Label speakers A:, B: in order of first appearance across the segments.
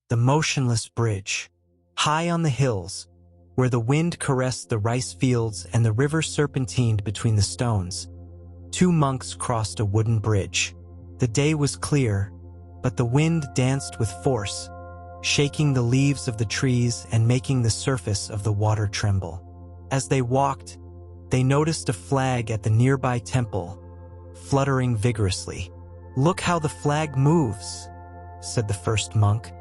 A: the motionless bridge. High on the hills, where the wind caressed the rice fields and the river serpentined between the stones, two monks crossed a wooden bridge. The day was clear, but the wind danced with force, shaking the leaves of the trees and making the surface of the water tremble. As they walked, they noticed a flag at the nearby temple, fluttering vigorously. "Look how the flag moves," said the first monk,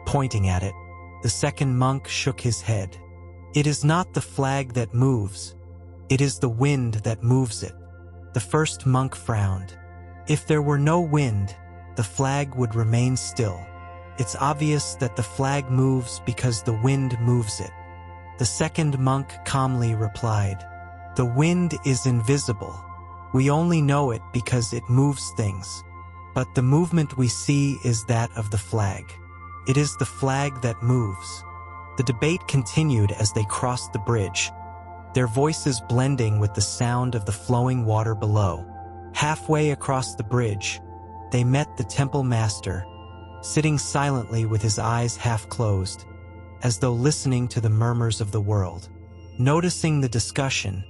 A: pointing at it. The second monk shook his head. "It is not the flag that moves, it is the wind that moves it." The first monk frowned. If there were no wind, the flag would remain still. It's obvious that the flag moves because the wind moves it. The second monk calmly replied, "The wind is invisible. We only know it because it moves things. But the movement we see is that of the flag. It is the flag that moves." The debate continued as they crossed the bridge, their voices blending with the sound of the flowing water below. Halfway across the bridge, they met the temple master, sitting silently with his eyes half closed, as though listening to the murmurs of the world. Noticing the discussion,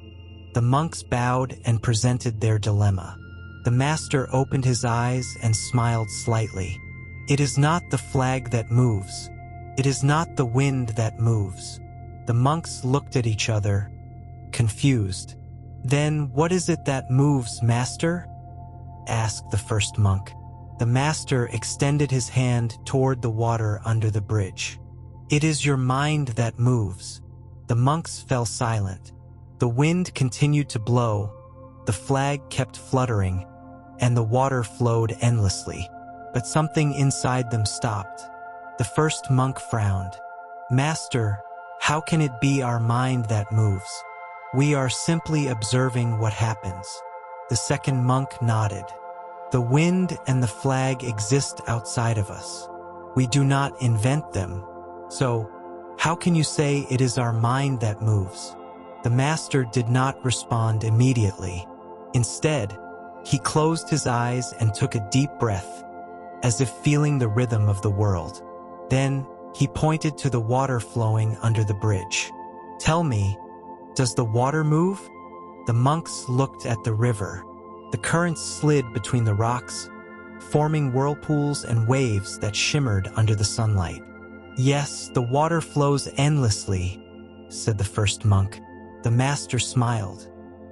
A: the monks bowed and presented their dilemma. The master opened his eyes and smiled slightly. "It is not the flag that moves. It is not the wind that moves." The monks looked at each other, confused. "Then what is it that moves, master?" asked the first monk. The master extended his hand toward the water under the bridge. "It is your mind that moves." The monks fell silent. The wind continued to blow, the flag kept fluttering, and the water flowed endlessly. But something inside them stopped. The first monk frowned. "Master, how can it be our mind that moves? We are simply observing what happens." The second monk nodded. "The wind and the flag exist outside of us. We do not invent them. So, how can you say it is our mind that moves?" The master did not respond immediately. Instead, he closed his eyes and took a deep breath, as if feeling the rhythm of the world. Then, he pointed to the water flowing under the bridge. "Tell me, does the water move?" The monks looked at the river. The currents slid between the rocks, forming whirlpools and waves that shimmered under the sunlight. "Yes, the water flows endlessly," said the first monk. The master smiled.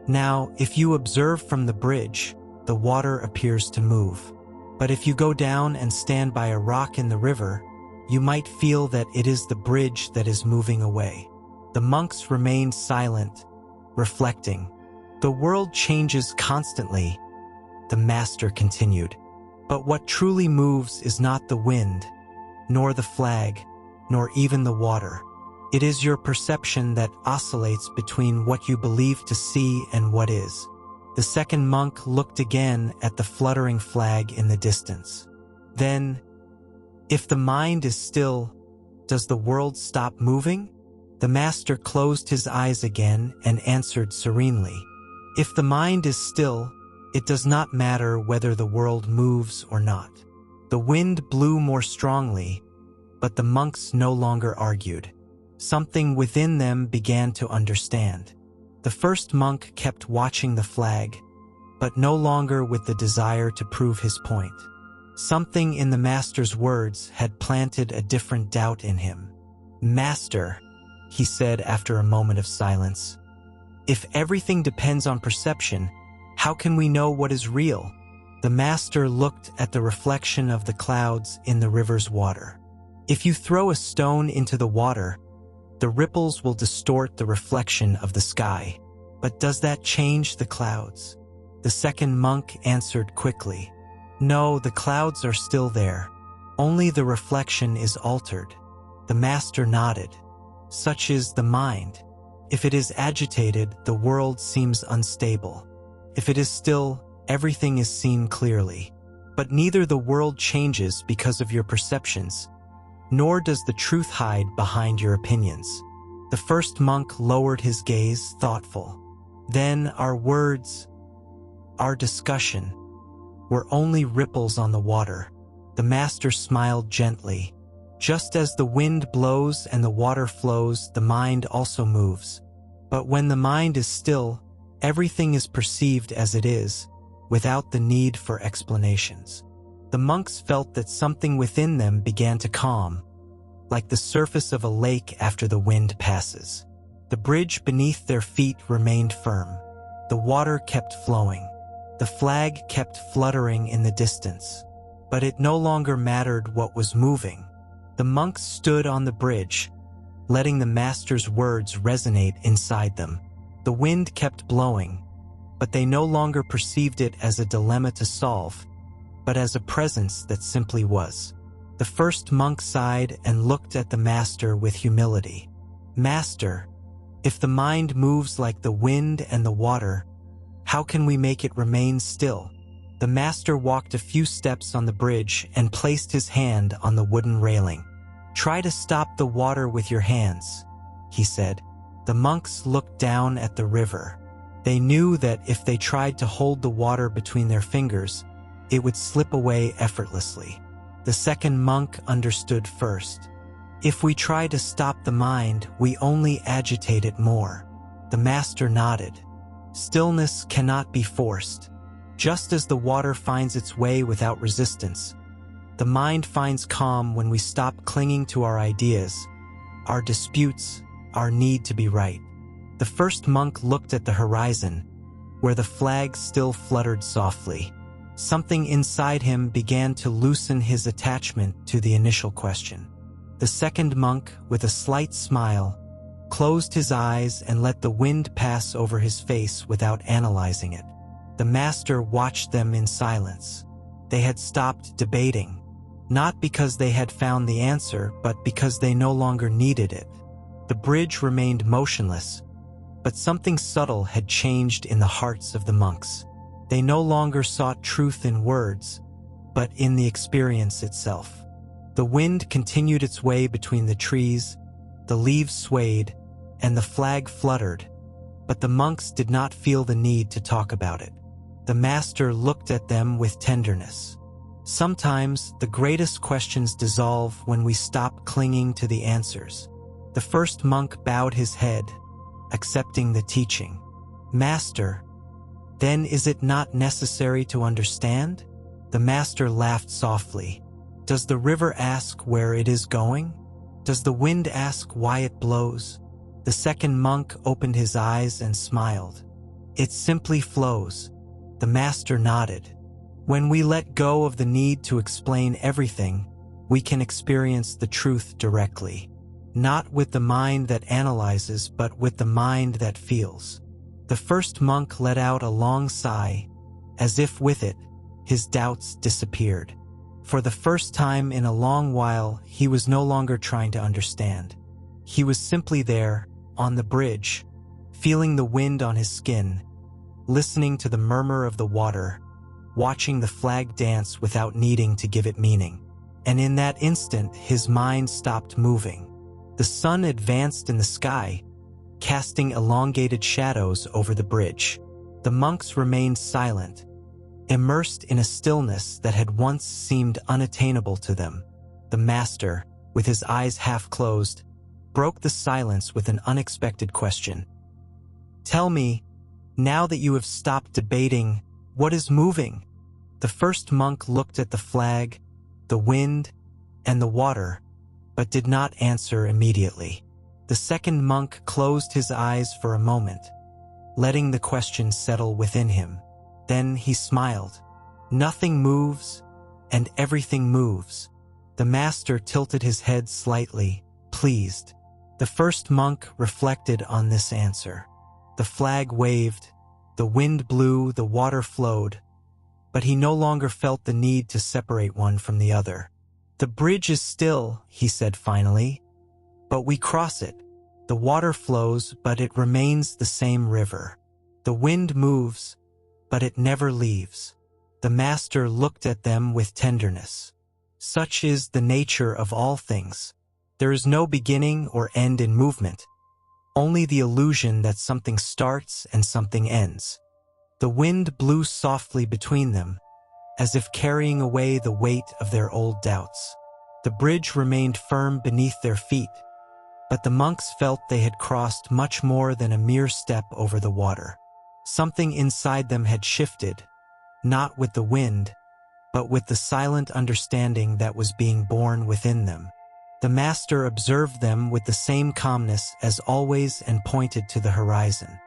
A: "Now, if you observe from the bridge, the water appears to move. But if you go down and stand by a rock in the river, you might feel that it is the bridge that is moving away." The monks remained silent, reflecting. "The world changes constantly," the master continued. "But what truly moves is not the wind, nor the flag, nor even the water. It is your perception that oscillates between what you believe to see and what is." The second monk looked again at the fluttering flag in the distance. "Then, if the mind is still, does the world stop moving?" The master closed his eyes again and answered serenely. "If the mind is still, it does not matter whether the world moves or not." The wind blew more strongly, but the monks no longer argued. Something within them began to understand. The first monk kept watching the flag, but no longer with the desire to prove his point. Something in the master's words had planted a different doubt in him. "Master," he said after a moment of silence, "if everything depends on perception, how can we know what is real?" The master looked at the reflection of the clouds in the river's water. "If you throw a stone into the water, the ripples will distort the reflection of the sky. But does that change the clouds?" The second monk answered quickly. "No, the clouds are still there. Only the reflection is altered." The master nodded. "Such is the mind. If it is agitated, the world seems unstable. If it is still, everything is seen clearly. But neither the world changes because of your perceptions, nor does the truth hide behind your opinions." The first monk lowered his gaze, thoughtful. "Then our words, our discussion, were only ripples on the water." The master smiled gently. Just as the wind blows and the water flows, the mind also moves. But when the mind is still, everything is perceived as it is, without the need for explanations. The monks felt that something within them began to calm, like the surface of a lake after the wind passes. The bridge beneath their feet remained firm. The water kept flowing. The flag kept fluttering in the distance. But it no longer mattered what was moving. The monks stood on the bridge, letting the master's words resonate inside them. The wind kept blowing, but they no longer perceived it as a dilemma to solve, but as a presence that simply was. The first monk sighed and looked at the master with humility. "Master, if the mind moves like the wind and the water, how can we make it remain still?" The master walked a few steps on the bridge and placed his hand on the wooden railing. "Try to stop the water with your hands," he said. The monks looked down at the river. They knew that if they tried to hold the water between their fingers, it would slip away effortlessly. The second monk understood first. "If we try to stop the mind, we only agitate it more." The master nodded. "Stillness cannot be forced. Just as the water finds its way without resistance, the mind finds calm when we stop clinging to our ideas, our disputes, our need to be right." The first monk looked at the horizon, where the flag still fluttered softly. Something inside him began to loosen his attachment to the initial question. The second monk, with a slight smile, closed his eyes and let the wind pass over his face without analyzing it. The master watched them in silence. They had stopped debating, not because they had found the answer, but because they no longer needed it. The bridge remained motionless, but something subtle had changed in the hearts of the monks. They no longer sought truth in words, but in the experience itself. The wind continued its way between the trees, the leaves swayed, and the flag fluttered, but the monks did not feel the need to talk about it. The master looked at them with tenderness. Sometimes the greatest questions dissolve when we stop clinging to the answers. The first monk bowed his head, accepting the teaching. "Master, then is it not necessary to understand?" The master laughed softly. "Does the river ask where it is going? Does the wind ask why it blows?" The second monk opened his eyes and smiled. "It simply flows." The master nodded. When we let go of the need to explain everything, we can experience the truth directly. Not with the mind that analyzes, but with the mind that feels. The first monk let out a long sigh, as if with it, his doubts disappeared. For the first time in a long while, he was no longer trying to understand. He was simply there, on the bridge, feeling the wind on his skin, listening to the murmur of the water, watching the flag dance without needing to give it meaning. And in that instant, his mind stopped moving. The sun advanced in the sky, casting elongated shadows over the bridge. The monks remained silent, immersed in a stillness that had once seemed unattainable to them. The master, with his eyes half closed, broke the silence with an unexpected question. "Tell me, now that you have stopped debating, what is moving?" The first monk looked at the flag, the wind, and the water, but did not answer immediately. The second monk closed his eyes for a moment, letting the question settle within him. Then he smiled. "Nothing moves, and everything moves." The master tilted his head slightly, pleased. The first monk reflected on this answer. The flag waved, the wind blew, the water flowed, but he no longer felt the need to separate one from the other. "The bridge is still," he said finally, "but we cross it. The water flows, but it remains the same river. The wind moves, but it never leaves." The master looked at them with tenderness. Such is the nature of all things. There is no beginning or end in movement, only the illusion that something starts and something ends. The wind blew softly between them, as if carrying away the weight of their old doubts. The bridge remained firm beneath their feet, but the monks felt they had crossed much more than a mere step over the water. Something inside them had shifted, not with the wind, but with the silent understanding that was being born within them. The master observed them with the same calmness as always and pointed to the horizon.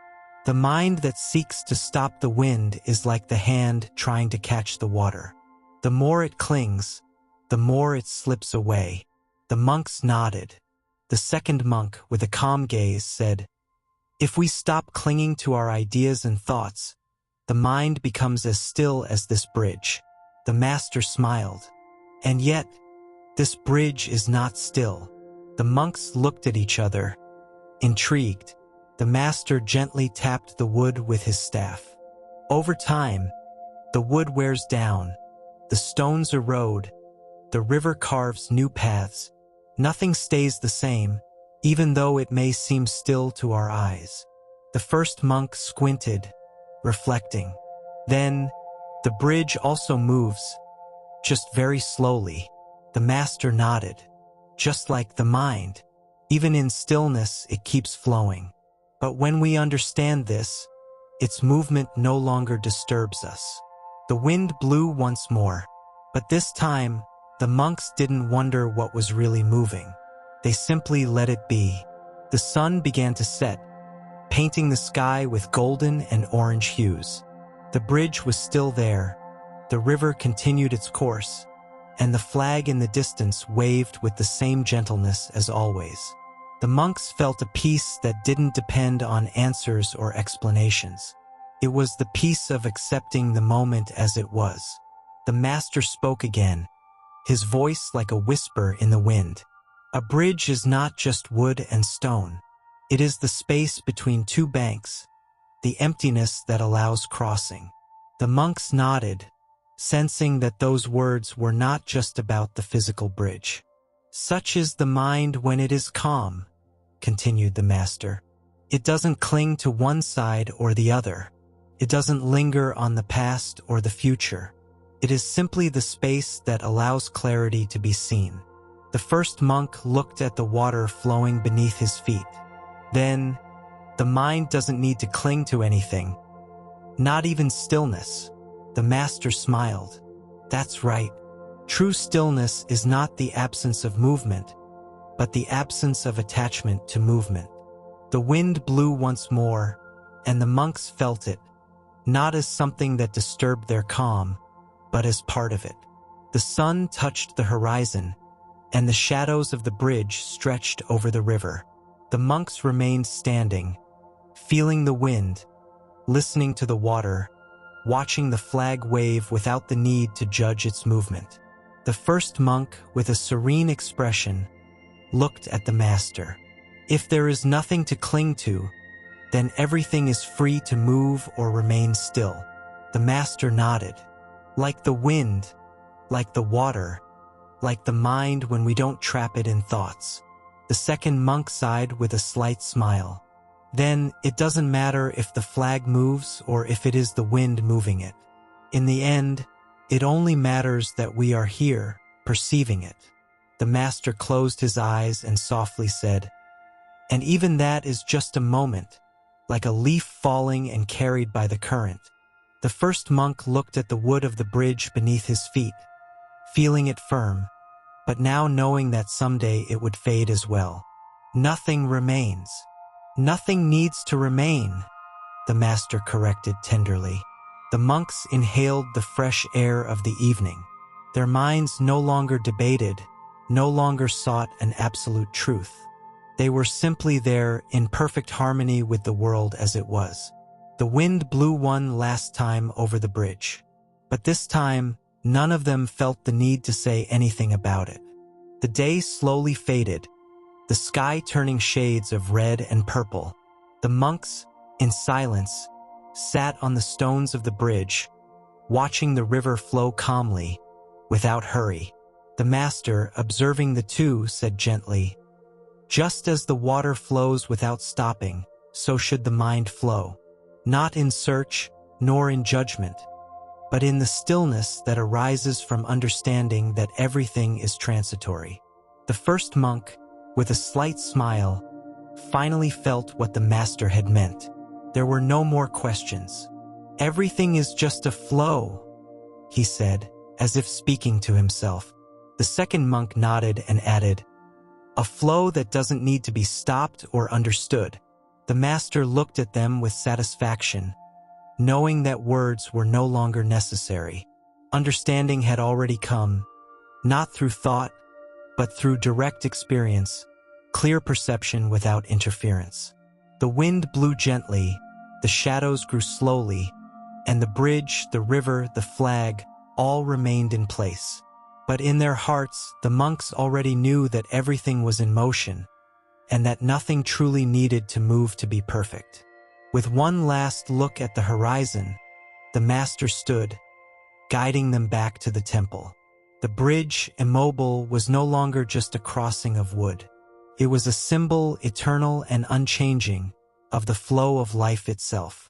A: The mind that seeks to stop the wind is like the hand trying to catch the water. The more it clings, the more it slips away. The monks nodded. The second monk, with a calm gaze, said, "If we stop clinging to our ideas and thoughts, the mind becomes as still as this bridge." The master smiled. "And yet, this bridge is not still." The monks looked at each other, intrigued. The master gently tapped the wood with his staff. Over time, the wood wears down, the stones erode, the river carves new paths. Nothing stays the same, even though it may seem still to our eyes. The first monk squinted, reflecting. Then, the bridge also moves, just very slowly. The master nodded. Just like the mind, even in stillness it keeps flowing. But when we understand this, its movement no longer disturbs us. The wind blew once more, but this time, the monks didn't wonder what was really moving. They simply let it be. The sun began to set, painting the sky with golden and orange hues. The bridge was still there, the river continued its course, and the flag in the distance waved with the same gentleness as always. The monks felt a peace that didn't depend on answers or explanations. It was the peace of accepting the moment as it was. The master spoke again, his voice like a whisper in the wind. "A bridge is not just wood and stone. It is the space between two banks, the emptiness that allows crossing." The monks nodded, sensing that those words were not just about the physical bridge. "Such is the mind when it is calm," continued the master. "It doesn't cling to one side or the other. It doesn't linger on the past or the future. It is simply the space that allows clarity to be seen." The first monk looked at the water flowing beneath his feet. Then, the mind doesn't need to cling to anything, not even stillness. The master smiled. "That's right. True stillness is not the absence of movement, but the absence of attachment to movement." The wind blew once more, and the monks felt it, not as something that disturbed their calm, but as part of it. The sun touched the horizon, and the shadows of the bridge stretched over the river. The monks remained standing, feeling the wind, listening to the water, watching the flag wave without the need to judge its movement. The first monk, with a serene expression, looked at the master. "If there is nothing to cling to, then everything is free to move or remain still." The master nodded. "Like the wind, like the water, like the mind when we don't trap it in thoughts." The second monk sighed with a slight smile. "Then it doesn't matter if the flag moves or if it is the wind moving it. In the end, it only matters that we are here, perceiving it." The master closed his eyes and softly said, "And even that is just a moment, like a leaf falling and carried by the current." The first monk looked at the wood of the bridge beneath his feet, feeling it firm, but now knowing that someday it would fade as well. "Nothing remains. Nothing needs to remain," the master corrected tenderly. The monks inhaled the fresh air of the evening. Their minds no longer debated, no longer sought an absolute truth. They were simply there in perfect harmony with the world as it was. The wind blew one last time over the bridge, but this time none of them felt the need to say anything about it. The day slowly faded, the sky turning shades of red and purple. The monks, in silence, sat on the stones of the bridge, watching the river flow calmly, without hurry. The master, observing the two, said gently, "Just as the water flows without stopping, so should the mind flow. Not in search, nor in judgment, but in the stillness that arises from understanding that everything is transitory. The first monk, with a slight smile, finally felt what the master had meant. There were no more questions. "Everything is just a flow," he said, as if speaking to himself. The second monk nodded and added, "A flow that doesn't need to be stopped or understood." The master looked at them with satisfaction, knowing that words were no longer necessary. Understanding had already come, not through thought, but through direct experience, clear perception without interference. The wind blew gently, the shadows grew slowly, and the bridge, the river, the flag, all remained in place. But in their hearts, the monks already knew that everything was in motion, and that nothing truly needed to move to be perfect. With one last look at the horizon, the master stood, guiding them back to the temple. The bridge, immobile, was no longer just a crossing of wood. It was a symbol, eternal and unchanging, of the flow of life itself.